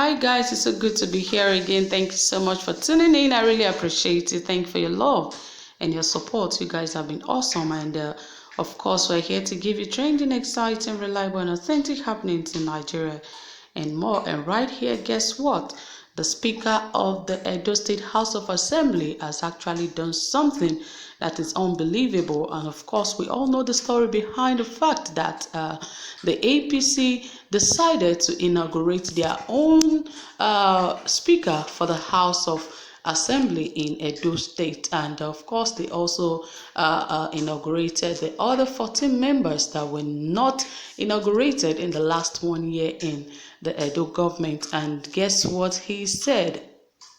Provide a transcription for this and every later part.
Hi guys, it's so good to be here again. Thank you so much for tuning in. I really appreciate it. Thank you for your love and your support. You guys have been awesome, and of course we're here to give you trending, exciting, reliable and authentic happenings in Nigeria and more. And right here, guess what? The Speaker of the Edo State House of Assembly has actually done something that is unbelievable. And of course, we all know the story behind the fact that the APC decided to inaugurate their own Speaker for the House of Assembly in Edo State, and of course they also inaugurated the other 14 members that were not inaugurated in the last 1 year in the Edo government. And guess what he said?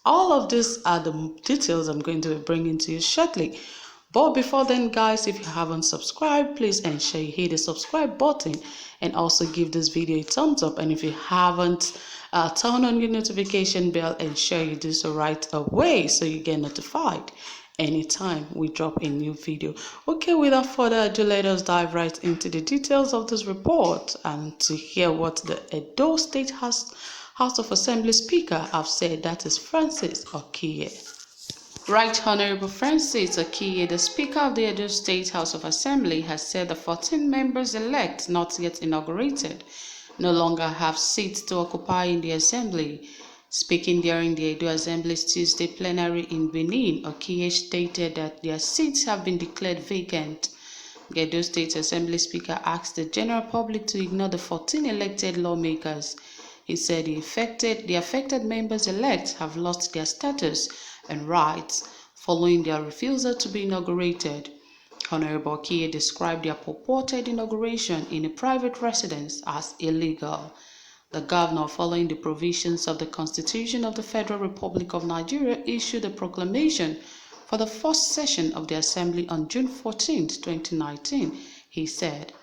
All of these are the details I'm going to be bringing to you shortly. But before then, guys, if you haven't subscribed, please ensure you hit the subscribe button and also give this video a thumbs up. And if you haven't turned on your notification bell, ensure you do so right away so you get notified anytime we drop a new video. Okay, without further ado, let us dive right into the details of this report and to hear what the Edo State House of Assembly Speaker have said. That is Francis Okiye. Right Honorable Francis Okiye, the Speaker of the Edo State House of Assembly, has said the 14 members elect not yet inaugurated no longer have seats to occupy in the Assembly. Speaking during the Edo Assembly's Tuesday plenary in Benin, Okiye stated that their seats have been declared vacant. The Edo State Assembly Speaker asked the general public to ignore the 14 elected lawmakers. He said the affected members-elect have lost their status and rights following their refusal to be inaugurated. Honorable Okiye described their purported inauguration in a private residence as illegal. The governor, following the provisions of the Constitution of the Federal Republic of Nigeria, issued a proclamation for the first session of the Assembly on June 14, 2019. He said,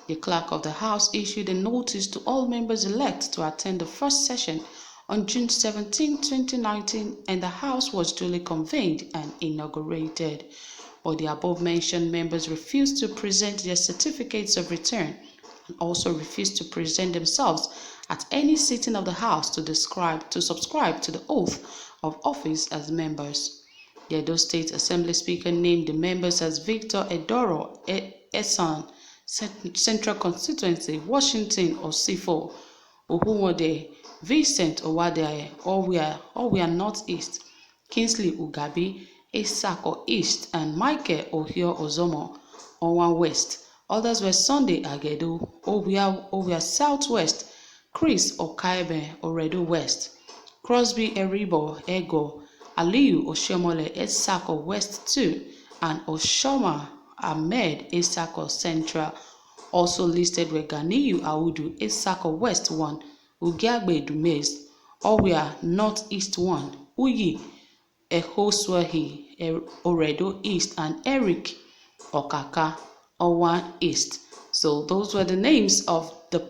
the clerk of the House issued a notice to all members-elect to attend the first session on June 17, 2019, and the House was duly convened and inaugurated. But the above-mentioned members refused to present their certificates of return and also refused to present themselves at any sitting of the House to subscribe to the oath of office as members. The Edo State Assembly Speaker named the members as Victor Edoro Esan, Central Constituency, Washington Osifo, Ohuwode, Vincent Owade, Owia Northeast, Kingsley Ugabi, Esako East, and Michael Ohio Ozomo, Owan West. Others were Sunday Agedo, Owia Southwest, Chris Okaibe, Oredo West, Crosby Eribo Ego, Aliyu Oshomole Esako West 2, and Oshoma Ahmed Esako Central. Also listed were Ganiyu Audu Esako West 1, Ugiagbe Dumez, Owia Northeast 1, Uyi Ehoswahi Oredo East, and Eric Okaka Owan East. So those were the names of the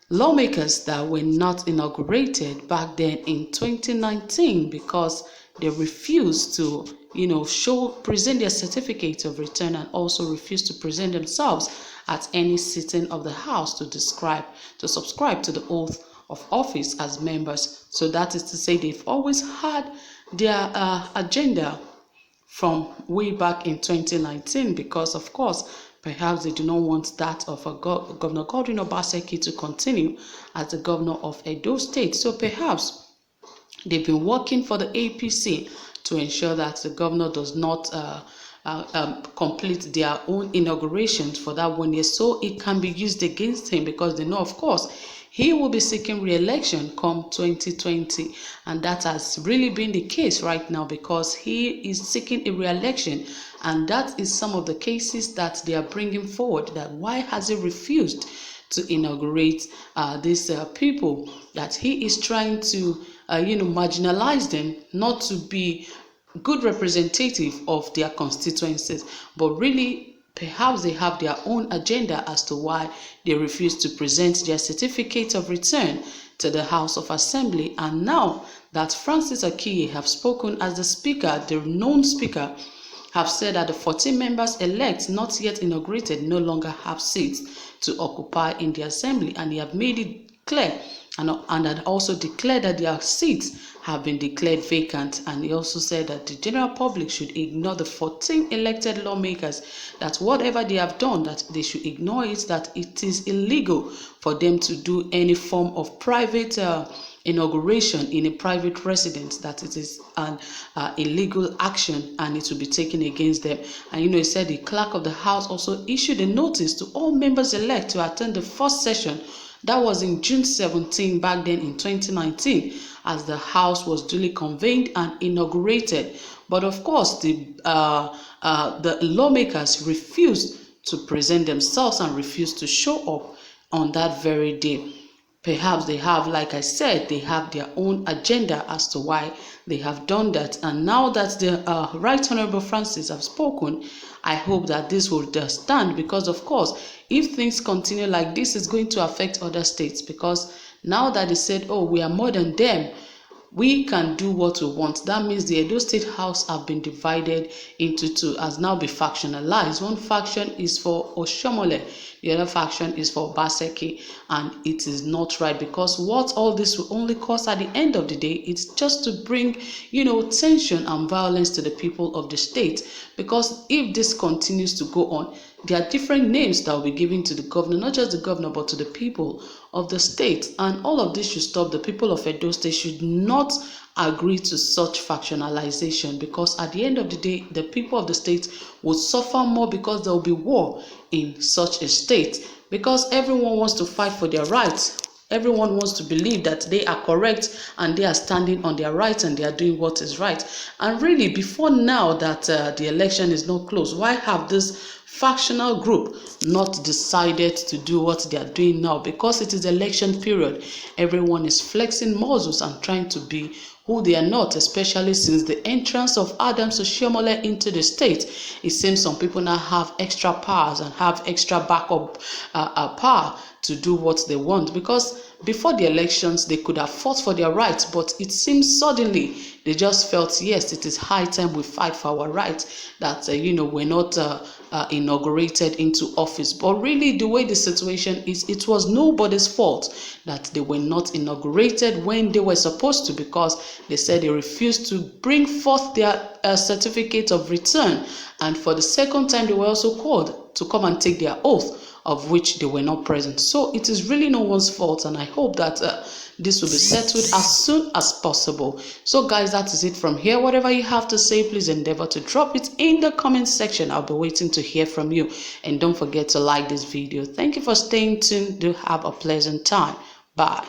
lawmakers that were not inaugurated back then in 2019 because they refused to present their certificate of return and also refused to present themselves at any sitting of the House to subscribe to the oath of office as members. So that is to say, they've always had their agenda from way back in 2019 because, of course, perhaps they do not want that of Governor Godwin Obaseki to continue as the governor of Edo State. So perhaps they've been working for the APC to ensure that the governor does not complete their own inaugurations for that 1 year, so it can be used against him because they know, of course, he will be seeking re-election come 2020, and that has really been the case right now because he is seeking a re-election, and that is some of the cases that they are bringing forward, that why has he refused to inaugurate these people, that he is trying to marginalize them, not to be good representative of their constituencies, but really perhaps they have their own agenda as to why they refuse to present their certificate of return to the House of Assembly. And now that Francis Okiye have spoken as the Speaker, the known Speaker, have said that the 14 members elect not yet inaugurated no longer have seats to occupy in the Assembly, and he have made it clear and had also declared that their seats have been declared vacant. And he also said that the general public should ignore the 14 elected lawmakers, that whatever they have done, that they should ignore it, that it is illegal for them to do any form of private inauguration in a private residence, that it is an illegal action and it will be taken against them. And he said the clerk of the house also issued a notice to all members elect to attend the first session. That was in June 17, back then in 2019, as the house was duly convened and inaugurated. But of course, the lawmakers refused to present themselves and refused to show up on that very day. Perhaps they have, like I said, they have their own agenda as to why they have done that. And now that the Right Honorable Francis have spoken, I hope that this will stand, because of course, if things continue like this, it's going to affect other states, because now that they said, oh, we are more than them, we can do what we want. That means the Edo State House have been divided into two, has now been factionalized. One faction is for Oshomole, the other faction is for Obaseki, and it is not right, because what all this will only cause at the end of the day, it's just to bring, tension and violence to the people of the state. Because if this continues to go on, there are different names that will be given to the governor, not just the governor, but to the people of the state. And all of this should stop. The people of Edo State should not agree to such factionalization, because at the end of the day, the people of the state will suffer more, because there will be war in such a state, because everyone wants to fight for their rights. Everyone wants to believe that they are correct and they are standing on their rights and they are doing what is right. And really, before now that the election is not close, why have this factional group not decided to do what they are doing now? Because it is election period. Everyone is flexing muscles and trying to be who they are not, especially since the entrance of Adams Oshiomhole into the state. It seems some people now have extra powers and have extra backup power to do what they want, because before the elections they could have fought for their rights, but it seems suddenly they just felt, yes, it is high time we fight for our rights, that we're not inaugurated into office. But really, the way the situation is, it was nobody's fault that they were not inaugurated when they were supposed to, because they said they refused to bring forth their certificate of return, and for the second time they were also called to come and take their oath, of which they were not present. So it is really no one's fault, and I hope that this will be settled as soon as possible. So guys, that is it from here. Whatever you have to say, please endeavor to drop it in the comment section. I'll be waiting to hear from you, and don't forget to like this video. Thank you for staying tuned. Do have a pleasant time. Bye.